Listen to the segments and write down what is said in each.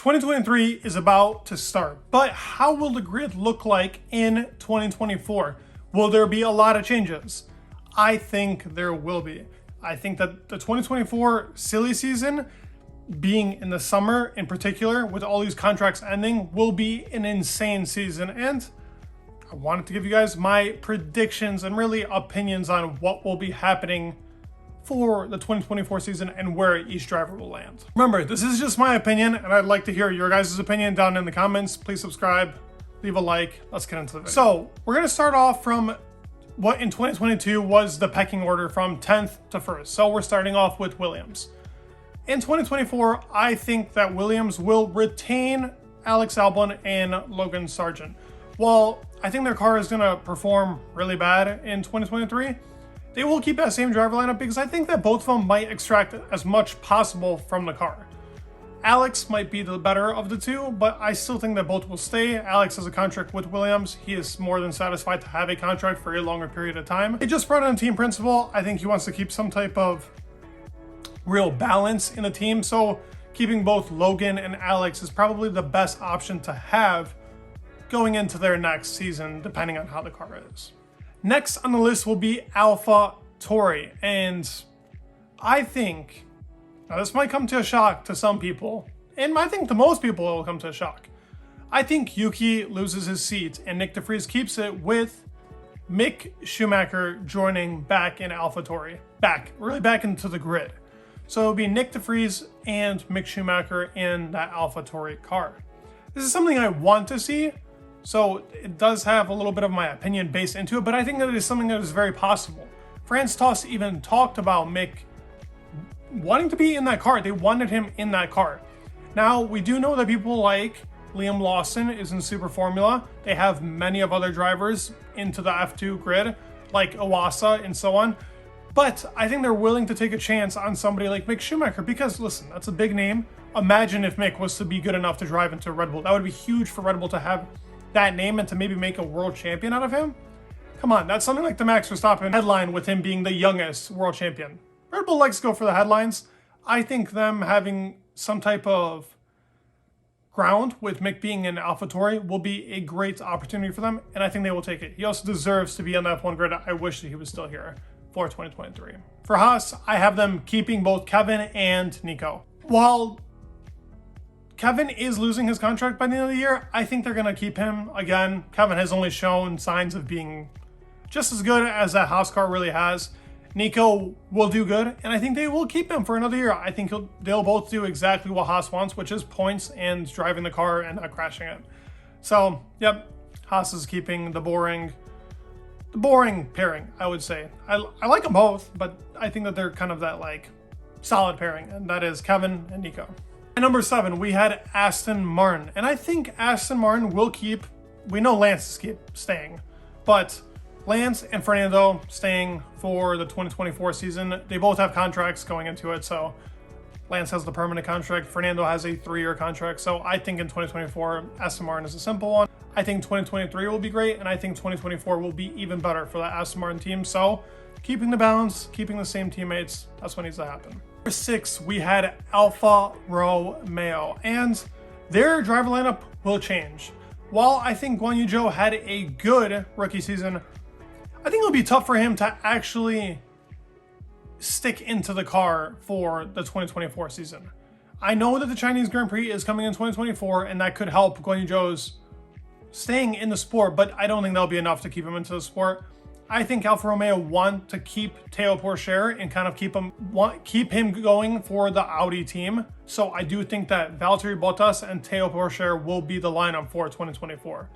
2023 is about to start, but how will the grid look like in 2024? Will there be a lot of changes? I think there will be. I think that the 2024 silly season, being in the summer in particular, with all these contracts ending, will be an insane season. And I wanted to give you guys my predictions and really opinions on what will be happening for the 2024 season and where each driver will land. Remember, this is just my opinion, and I'd like to hear your guys' opinion down in the comments. Please subscribe, leave a like. Let's get into the video. So we're gonna start off from what in 2022 was the pecking order from 10th to 1st. So we're starting off with Williams. In 2024, I think that Williams will retain Alex Albon and Logan Sargent. While I think their car is gonna perform really bad in 2023, they will keep that same driver lineup because I think that both of them might extract as much possible from the car. Alex might be the better of the two, but I still think that both will stay. Alex has a contract with Williams. He is more than satisfied to have a contract for a longer period of time. They just brought in a team principal. I think he wants to keep some type of real balance in the team. So keeping both Logan and Alex is probably the best option to have going into their next season, depending on how the car is. Next on the list will be Alfa Tauri, and I think, now this might come to a shock to some people, and I think to most people it will come to a shock. I think Yuki loses his seat and Nick DeVries keeps it, with Mick Schumacher joining back in Alfa Tauri, really back into the grid. So it'll be Nick DeVries and Mick Schumacher in that Alfa Tauri car. This is something I want to see. So it does have a little bit of my opinion based into it, but I think that it is something that is very possible. France Toss even talked about Mick wanting to be in that car. They wanted him in that car. Now, we do know that people like Liam Lawson is in Super Formula. They have many of other drivers into the F2 grid, like Iwasa and so on. But I think they're willing to take a chance on somebody like Mick Schumacher because, listen, that's a big name. Imagine if Mick was to be good enough to drive into Red Bull. That would be huge for Red Bull to have that name and to maybe make a world champion out of him. Come on, that's something like the Max Verstappen headline with him being the youngest world champion. Red Bull likes to go for the headlines. I think them having some type of ground with Mick being in AlphaTauri will be a great opportunity for them, and I think they will take it. He also deserves to be on the F1 grid. I wish that he was still here for 2023. For Haas, I have them keeping both Kevin and Nico. While Kevin is losing his contract by the end of the year, I think they're going to keep him. Again, Kevin has only shown signs of being just as good as that Haas car really has. Nico will do good, and I think they will keep him for another year. I think they'll both do exactly what Haas wants, which is points and driving the car and not crashing it. So, yep, Haas is keeping the boring pairing, I would say. I like them both, but I think that they're kind of that like solid pairing, and that is Kevin and Nico. At number 7, we had Aston Martin, and I think Aston Martin will keep, we know Lance is staying, but Lance and Fernando staying for the 2024 season. They both have contracts going into it, so Lance has the permanent contract, Fernando has a 3-year contract, so I think in 2024, Aston Martin is a simple one. I think 2023 will be great, and I think 2024 will be even better for the Aston Martin team, so keeping the balance, keeping the same teammates, that's what needs to happen. Number 6, we had Alfa Romeo, and their driver lineup will change. While I think Guan Yu Zhou had a good rookie season, I think it'll be tough for him to actually stick into the car for the 2024 season. I know that the Chinese Grand Prix is coming in 2024, and that could help Guan Yu Zhou's staying in the sport, but I don't think that'll be enough to keep him into the sport. I think Alfa Romeo want to keep Théo Pourchaire and kind of keep him going for the Audi team. So I do think that Valtteri Bottas and Théo Pourchaire will be the lineup for 2024.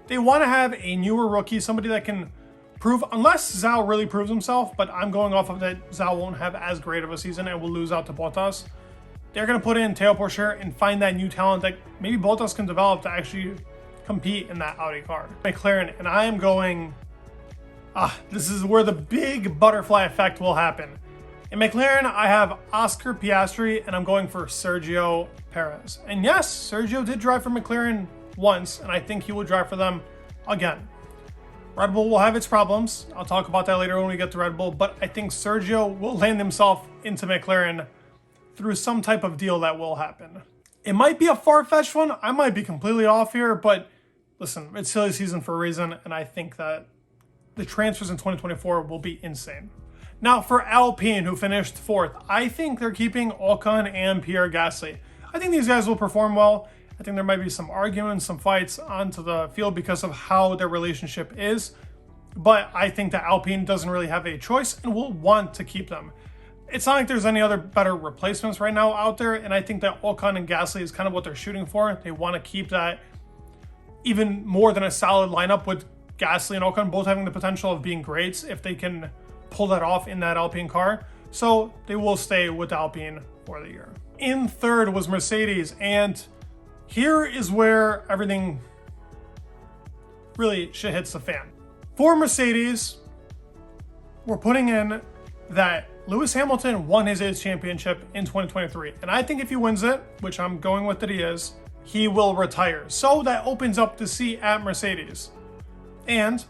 They want to have a newer rookie, somebody that can prove, unless Zhou really proves himself, but I'm going off of that Zhou won't have as great of a season and will lose out to Bottas. They're going to put in Théo Pourchaire and find that new talent that maybe Bottas can develop to actually compete in that Audi car. McLaren, and I am going... this is where the big butterfly effect will happen. In McLaren, I have Oscar Piastri, and I'm going for Sergio Perez. And yes, Sergio did drive for McLaren once, and I think he will drive for them again. Red Bull will have its problems. I'll talk about that later when we get to Red Bull, but I think Sergio will land himself into McLaren through some type of deal that will happen. It might be a far-fetched one. I might be completely off here, but listen, it's silly season for a reason, and I think that the transfers in 2024 will be insane. Now, for Alpine, who finished 4th, I think they're keeping Ocon and Pierre Gasly. I think these guys will perform well. I think there might be some arguments, some fights onto the field because of how their relationship is, but I think that Alpine doesn't really have a choice and will want to keep them. It's not like there's any other better replacements right now out there, and I think that Ocon and Gasly is kind of what they're shooting for. They want to keep that even more than a solid lineup, with Gasly and Ocon both having the potential of being greats if they can pull that off in that Alpine car. So they will stay with Alpine for the year. In 3rd was Mercedes, and here is where everything really shit hits the fan. For Mercedes, we're putting in that Lewis Hamilton won his 8th championship in 2023. And I think if he wins it, which I'm going with that he is, he will retire. So that opens up the seat at Mercedes. And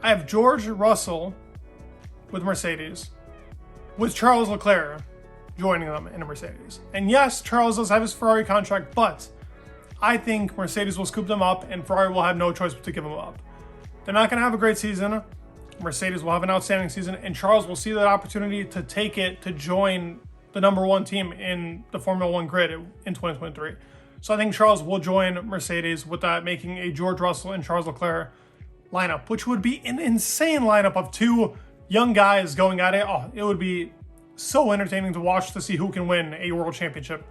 I have George Russell with Mercedes, with Charles Leclerc joining them in a Mercedes. And yes, Charles does have his Ferrari contract, but I think Mercedes will scoop them up and Ferrari will have no choice but to give them up. They're not going to have a great season. Mercedes will have an outstanding season, and Charles will see that opportunity to take it to join the #1 team in the Formula 1 grid in 2023. So I think Charles will join Mercedes, with that making a George Russell and Charles Leclerc lineup, which would be an insane lineup of 2 young guys going at it. Oh, it would be so entertaining to watch, to see who can win a world championship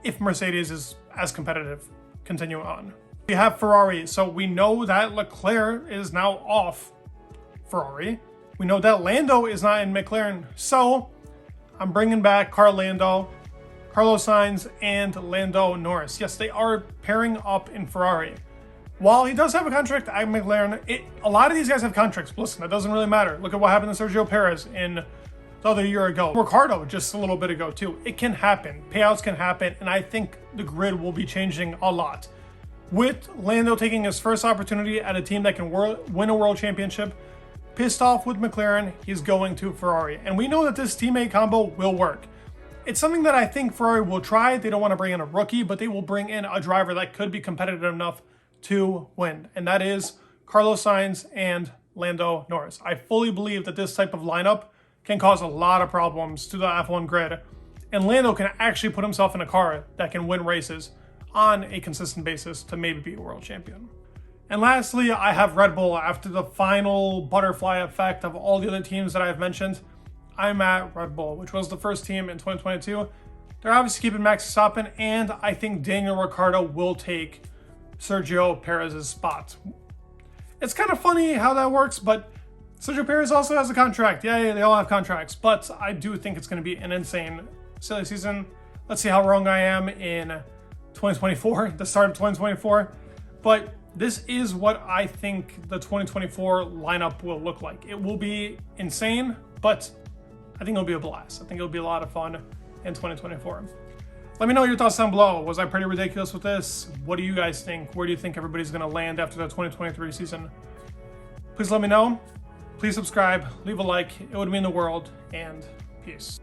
if Mercedes is as competitive continuing on. We have Ferrari, so we know that Leclerc is now off Ferrari. We know that Lando is not in McLaren, so I'm bringing back Carlos Sainz, and Lando Norris. Yes, they are pairing up in Ferrari. While he does have a contract at McLaren, a lot of these guys have contracts. Listen, that doesn't really matter. Look at what happened to Sergio Perez in the other year ago. Ricardo just a little bit ago too. It can happen. Payouts can happen, and I think the grid will be changing a lot. With Lando taking his first opportunity at a team that can win a world championship, pissed off with McLaren, he's going to Ferrari. And we know that this teammate combo will work. It's something that I think Ferrari will try. They don't want to bring in a rookie, but they will bring in a driver that could be competitive enough to win. And that is Carlos Sainz and Lando Norris. I fully believe that this type of lineup can cause a lot of problems to the F1 grid. And Lando can actually put himself in a car that can win races on a consistent basis to maybe be a world champion. And lastly, I have Red Bull. After the final butterfly effect of all the other teams that I've mentioned, I'm at Red Bull, which was the first team in 2022. They're obviously keeping Max Verstappen, and I think Daniel Ricciardo will take Sergio Perez's spot. It's kind of funny how that works, but Sergio Perez also has a contract. Yeah, they all have contracts, but I do think it's going to be an insane, silly season. Let's see how wrong I am in 2024, the start of 2024. But this is what I think the 2024 lineup will look like. It will be insane, but I think it'll be a blast. I think it'll be a lot of fun in 2024. Let me know your thoughts down below. Was I pretty ridiculous with this? What do you guys think? Where do you think everybody's going to land after the 2023 season? Please let me know. Please subscribe, leave a like. It would mean the world, and peace.